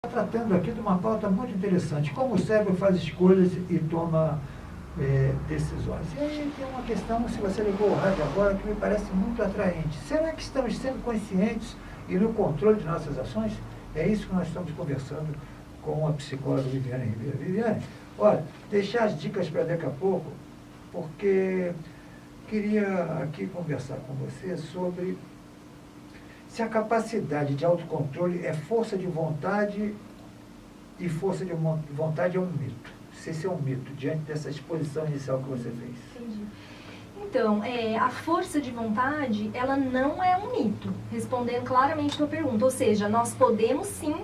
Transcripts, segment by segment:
tratando aqui de uma pauta muito interessante, como o cérebro faz escolhas e toma decisões. E aí tem uma questão, se você ligou o rádio agora, que me parece muito atraente. Será que estamos sendo conscientes e no controle de nossas ações? É isso que nós estamos conversando com a psicóloga Viviane Ribeiro. Viviane, olha, deixar as dicas para daqui a pouco, porque queria aqui conversar com você sobre se a capacidade de autocontrole é força de vontade e força de vontade é um mito. Se esse é um mito, diante dessa exposição inicial que você fez. Entendi. Então, a força de vontade, ela não é um mito, respondendo claramente a tua pergunta. Ou seja, nós podemos sim,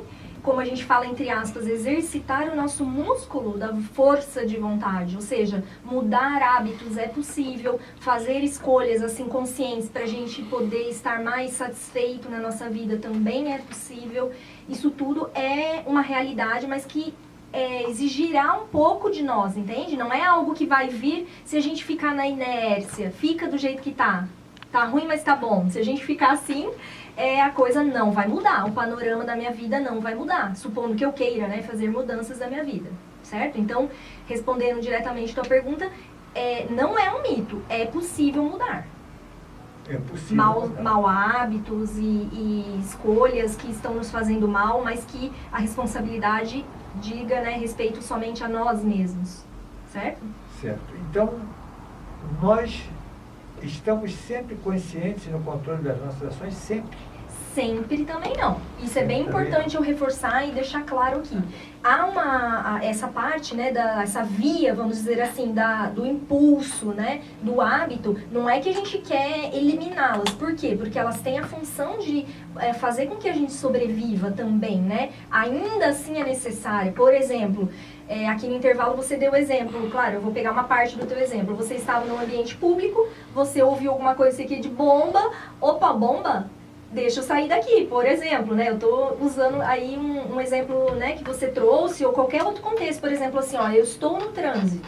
como a gente fala entre aspas, exercitar o nosso músculo da força de vontade. Ou seja, mudar hábitos é possível, fazer escolhas assim conscientes para a gente poder estar mais satisfeito na nossa vida também é possível. Isso tudo é uma realidade, mas que exigirá um pouco de nós, entende? Não é algo que vai vir se a gente ficar na inércia, fica do jeito que tá. Tá ruim, mas tá bom. Se a gente ficar assim, a coisa não vai mudar. O panorama da minha vida não vai mudar. Supondo que eu queira, né, fazer mudanças da minha vida, certo? Então, respondendo diretamente a tua pergunta, não é um mito. É possível mudar. É possível Mal hábitos e escolhas que estão nos fazendo mal, mas que a responsabilidade diga, né, respeito somente a nós mesmos, certo? Certo. Então, nós estamos sempre conscientes no controle das nossas ações, sempre? Sempre também não. Isso é bem importante eu reforçar e deixar claro aqui. Há essa parte, né, essa via, vamos dizer assim, do impulso, né, do hábito, não é que a gente quer eliminá-las. Por quê? Porque elas têm a função de fazer com que a gente sobreviva também, né? Ainda assim é necessário. Por exemplo, aqui no intervalo você deu exemplo, claro, eu vou pegar uma parte do teu exemplo. Você estava num ambiente público, você ouviu alguma coisa aqui de bomba, opa, bomba? Deixa eu sair daqui, por exemplo, né? Eu tô usando aí um exemplo, né, que você trouxe, ou qualquer outro contexto, por exemplo, assim, ó, eu estou no trânsito,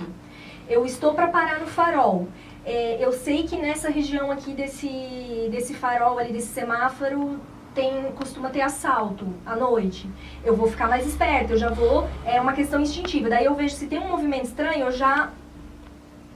eu estou para parar no farol, eu sei que nessa região aqui desse farol ali, desse semáforo, costuma ter assalto à noite. Eu vou ficar mais esperta, eu já vou, é uma questão instintiva. Daí eu vejo se tem um movimento estranho, eu já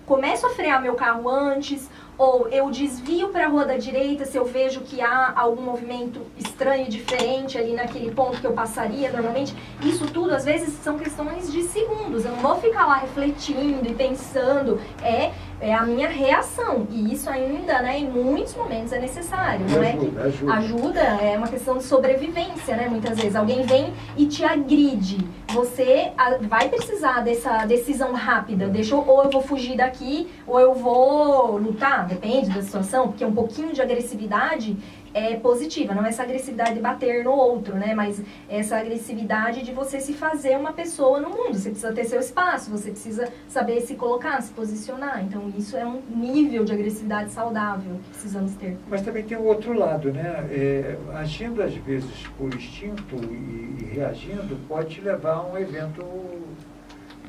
começo a frear meu carro antes, ou eu desvio para a rua da direita se eu vejo que há algum movimento estranho e diferente ali naquele ponto que eu passaria normalmente. Isso tudo, às vezes, são questões de segundos. Eu não vou ficar lá refletindo e pensando. É a minha reação. E isso ainda, né, em muitos momentos é necessário. Não é que ajuda, é uma questão de sobrevivência, né? Muitas vezes alguém vem e te agride. Você vai precisar dessa decisão rápida. Ou eu vou fugir daqui, ou eu vou lutar. Depende da situação, porque um pouquinho de agressividade é positiva, não é essa agressividade de bater no outro, né? Mas essa agressividade de você se fazer uma pessoa no mundo. Você precisa ter seu espaço, você precisa saber se colocar, se posicionar. Então isso é um nível de agressividade saudável que precisamos ter. Mas também tem o outro lado, né? Agindo às vezes por instinto e reagindo pode te levar a um evento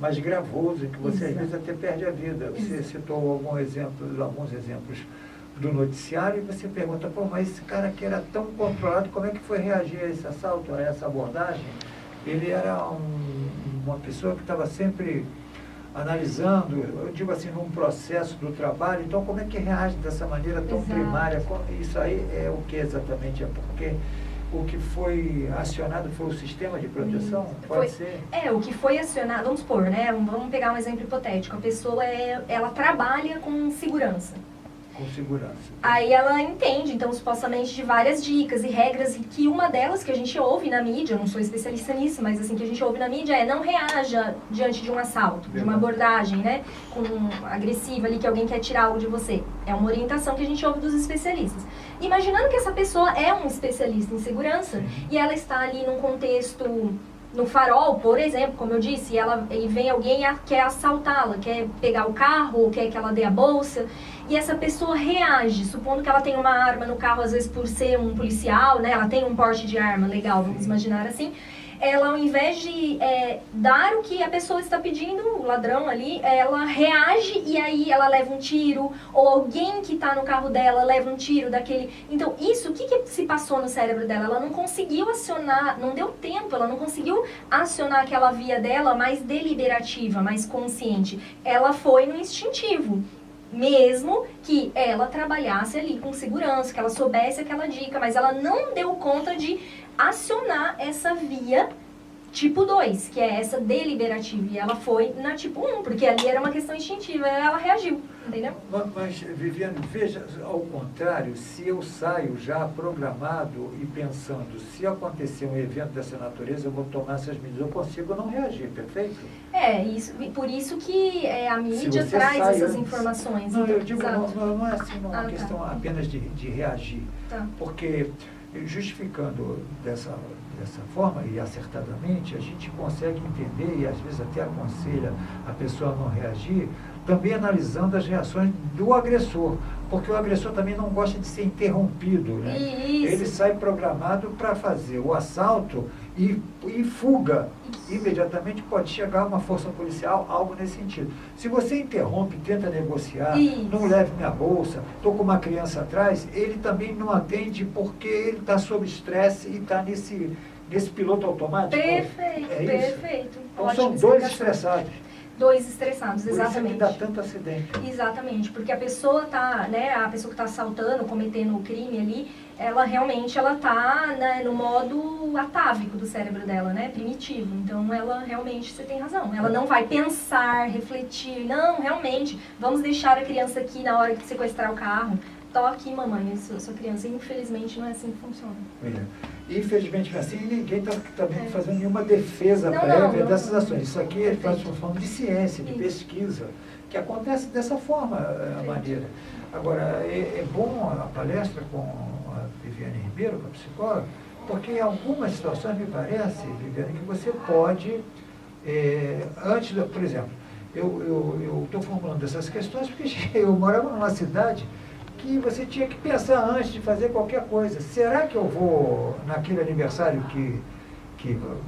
mais gravoso, em que você às vezes até perde a vida. Você citou alguns exemplos do noticiário e você pergunta, pô, mas esse cara que era tão controlado, como é que foi reagir a esse assalto, a essa abordagem? Ele era uma pessoa que estava sempre analisando, eu digo assim, num processo do trabalho, então como é que reage dessa maneira tão primária? Isso aí é o que exatamente? É porque o que foi acionado foi o sistema de proteção? Pode ser? O que foi acionado, vamos supor, né? Vamos pegar um exemplo hipotético. A pessoa, ela trabalha com segurança. Com segurança. Aí ela entende, então, supostamente, de várias dicas e regras, e que uma delas que a gente ouve na mídia, eu não sou especialista nisso, mas assim, que a gente ouve na mídia não reaja diante de um assalto, de uma abordagem, né, agressiva ali, que alguém quer tirar algo de você. É uma orientação que a gente ouve dos especialistas. Imaginando que essa pessoa é um especialista em segurança, e ela está ali num contexto, no farol, por exemplo, como eu disse, e vem alguém e quer assaltá-la, quer pegar o carro, ou quer que ela dê a bolsa, e essa pessoa reage, supondo que ela tem uma arma no carro, às vezes por ser um policial, né, ela tem um porte de arma legal, vamos imaginar assim, ela ao invés de dar o que a pessoa está pedindo, o ladrão ali, ela reage e aí ela leva um tiro, ou alguém que está no carro dela leva um tiro daquele... Então, isso, o que se passou no cérebro dela? Ela não conseguiu acionar, não deu tempo, ela não conseguiu acionar aquela via dela mais deliberativa, mais consciente. Ela foi no instintivo. Mesmo que ela trabalhasse ali com segurança, que ela soubesse aquela dica, mas ela não deu conta de acionar essa via tipo 2, que é essa deliberativa. E ela foi na tipo 1, porque ali era uma questão instintiva, ela reagiu, entendeu? Mas, Viviane, veja, ao contrário, se eu saio já programado e pensando, se acontecer um evento dessa natureza, eu vou tomar essas medidas, eu consigo não reagir, perfeito? Por isso que a mídia traz essas informações. Não, então, eu digo, não é assim, não é uma questão apenas de reagir. Tá. Porque, justificando dessa forma e acertadamente, a gente consegue entender e às vezes até aconselha a pessoa a não reagir, também analisando as reações do agressor, porque o agressor também não gosta de ser interrompido, né? Ele sai programado para fazer o assalto e fuga. Imediatamente pode chegar uma força policial, algo nesse sentido. Se você interrompe, tenta negociar, não leve minha bolsa, estou com uma criança atrás, ele também não atende porque ele está sob estresse e está nesse piloto automático. Perfeito, perfeito. Então são dois estressados. Dois estressados, exatamente. Por isso que dá tanto acidente. Exatamente, porque a pessoa tá, né, a pessoa que está assaltando, cometendo o crime ali, ela realmente tá, né, no modo atávico do cérebro dela, né, primitivo. Então ela realmente, você tem razão, ela não vai pensar, refletir, não, realmente, vamos deixar a criança aqui na hora de sequestrar o carro. Toque, mamãe, sua criança. Infelizmente não é assim que funciona. Infelizmente assim, ninguém está também fazendo nenhuma defesa prévia dessas ações. Isso aqui é forma de ciência, de pesquisa, que acontece dessa forma, a maneira. Agora, é bom a palestra com a Viviane Ribeiro, com a psicóloga, porque em algumas situações me parece, Viviane, que você pode, por exemplo, eu estou formulando essas questões porque eu morava numa cidade que você tinha que pensar antes de fazer qualquer coisa. Será que eu vou naquele aniversário que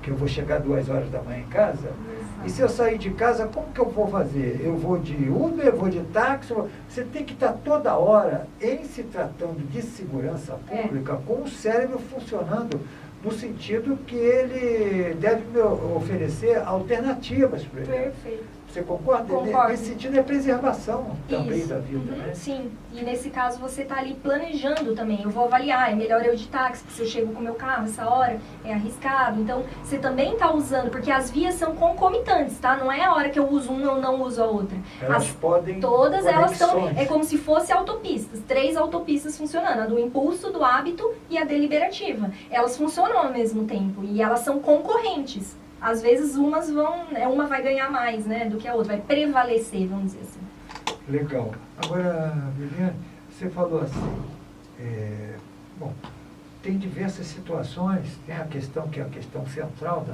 eu vou chegar 2 horas da manhã em casa? E se eu sair de casa, como que eu vou fazer? Eu vou de Uber, eu vou de táxi? Você tem que estar toda hora, em se tratando de segurança pública, com o cérebro funcionando no sentido que ele deve me oferecer alternativas para ele. Perfeito. Você concorda? Concordo. Nesse sentido é preservação também da vida, né? Sim, e nesse caso você está ali planejando também. Eu vou avaliar, é melhor eu de táxi, porque se eu chego com o meu carro essa hora, é arriscado. Então, você também está usando, porque as vias são concomitantes, tá? Não é a hora que eu uso uma, eu não uso a outra. Elas podem... Todas elas estão... É como se fosse autopistas, 3 autopistas funcionando. A do impulso, do hábito e a deliberativa. Elas funcionam ao mesmo tempo e elas são concorrentes. Às vezes uma vai ganhar mais, né, do que a outra, vai prevalecer, vamos dizer assim. Legal. Agora, Viviane, você falou assim, tem diversas situações, tem a questão que é a questão central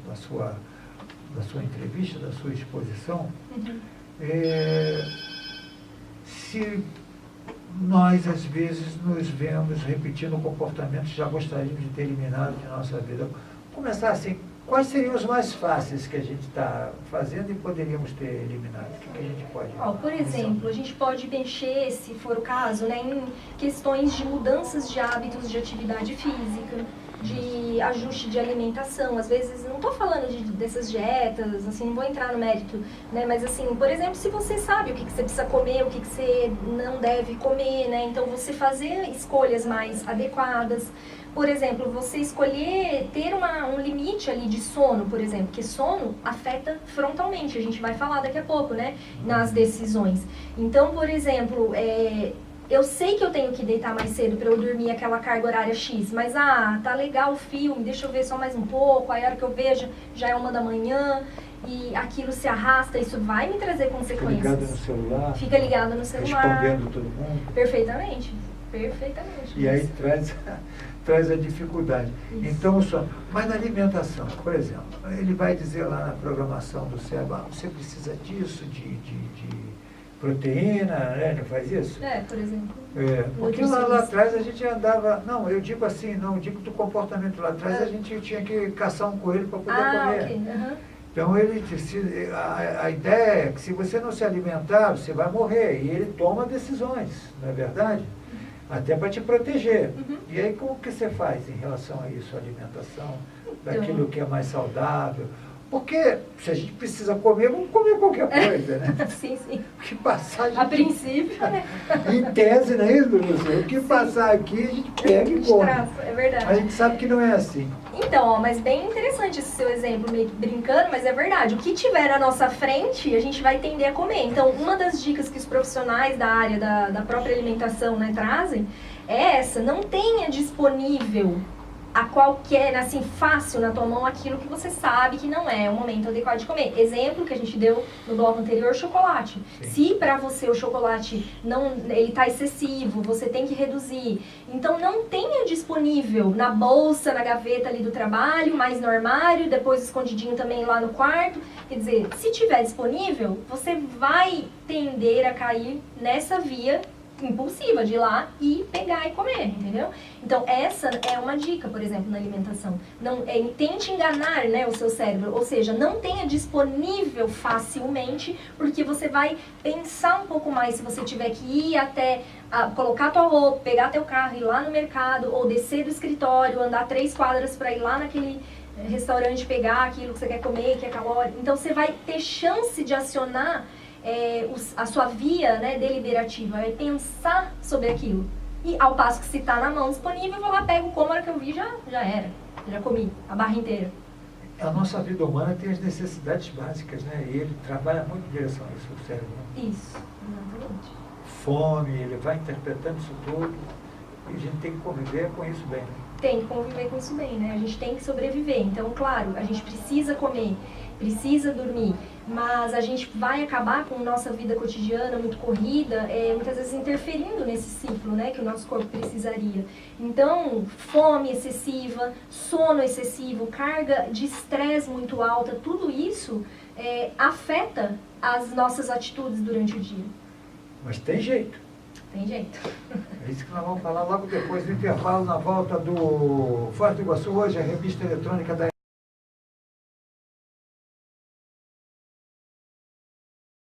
da sua entrevista, da sua exposição. Se nós, às vezes, nos vemos repetindo comportamentos que já gostaríamos de ter eliminado de nossa vida. Começar assim, quais seriam os mais fáceis que a gente está fazendo e poderíamos ter eliminado? O que a gente pode... Por exemplo, a gente pode mexer, se for o caso, né, em questões de mudanças de hábitos de atividade física, de ajuste de alimentação. Às vezes, não estou falando dessas dietas, assim, não vou entrar no mérito, né? Mas assim, por exemplo, se você sabe o que você precisa comer, o que você não deve comer, né? Então, você fazer escolhas mais adequadas. Por exemplo, você escolher ter um limite ali de sono, por exemplo, porque sono afeta frontalmente, a gente vai falar daqui a pouco, né, nas decisões. Então, por exemplo, eu sei que eu tenho que deitar mais cedo para eu dormir aquela carga horária X, mas tá legal o filme, deixa eu ver só mais um pouco, aí a hora que eu vejo já é 1 da manhã e aquilo se arrasta, isso vai me trazer consequências. Fica ligado no celular. Fica ligado no celular. Respondendo todo mundo. Perfeitamente. E aí traz a dificuldade. Isso. Então, mas na alimentação, por exemplo, ele vai dizer lá na programação do cérebro, você precisa disso, proteína, né? Não faz isso? Por exemplo. Porque lá atrás a gente andava... Não, eu digo assim, não digo do comportamento. Lá atrás a gente tinha que caçar um coelho para poder comer. Ok. Então, a ideia é que se você não se alimentar, você vai morrer. E ele toma decisões, não é verdade? Até para te proteger. E aí, como que você faz em relação a isso, a alimentação, daquilo que é mais saudável? Porque se a gente precisa comer, vamos comer qualquer coisa, né? Sim, sim. O que passar, a gente... A princípio, né? Em tese, não é isso, professor? O que passar aqui, a gente pega e come. É verdade. A gente sabe que não é assim. Então, ó, mas bem interessante esse seu exemplo, meio que brincando, mas é verdade. O que tiver na nossa frente, a gente vai tender a comer. Então, uma das dicas que os profissionais da área da própria alimentação, né, trazem é essa: não tenha disponível a qualquer, assim, fácil na tua mão aquilo que você sabe que não é o momento adequado de comer. Exemplo que a gente deu no bloco anterior, chocolate. Sim. Se para você o chocolate ele tá excessivo, você tem que reduzir. Então não tenha disponível na bolsa, na gaveta ali do trabalho, mais no armário, depois escondidinho também lá no quarto. Quer dizer, se tiver disponível, você vai tender a cair nessa via impulsiva de ir lá e pegar e comer, entendeu? Então essa é uma dica, por exemplo, na alimentação. Não, tente enganar, né, o seu cérebro, ou seja, não tenha disponível facilmente, porque você vai pensar um pouco mais se você tiver que ir até colocar tua roupa, pegar teu carro, ir lá no mercado, ou descer do escritório, andar 3 quadras para ir lá naquele restaurante pegar aquilo que você quer comer, que é calórico. Então você vai ter chance de acionar a sua via, né, deliberativa, é pensar sobre aquilo. E ao passo que se está na mão disponível, eu vou lá, pego, como a hora que eu vi, já era. Já comi a barra inteira. A nossa vida humana tem as necessidades básicas, né? E ele trabalha muito em direção a isso, o cérebro. Isso, exatamente. Fome, ele vai interpretando isso tudo. E a gente tem que conviver com isso bem, né? Tem que conviver com isso bem, né? A gente tem que sobreviver. Então, claro, a gente precisa comer, precisa dormir, mas a gente vai acabar com nossa vida cotidiana muito corrida, muitas vezes interferindo nesse ciclo, né, que o nosso corpo precisaria. Então, fome excessiva, sono excessivo, carga de estresse muito alta, tudo isso afeta as nossas atitudes durante o dia. Mas tem jeito. Tem jeito. É isso que nós vamos falar logo depois do intervalo, na volta do Foz do Iguaçu, hoje a revista eletrônica da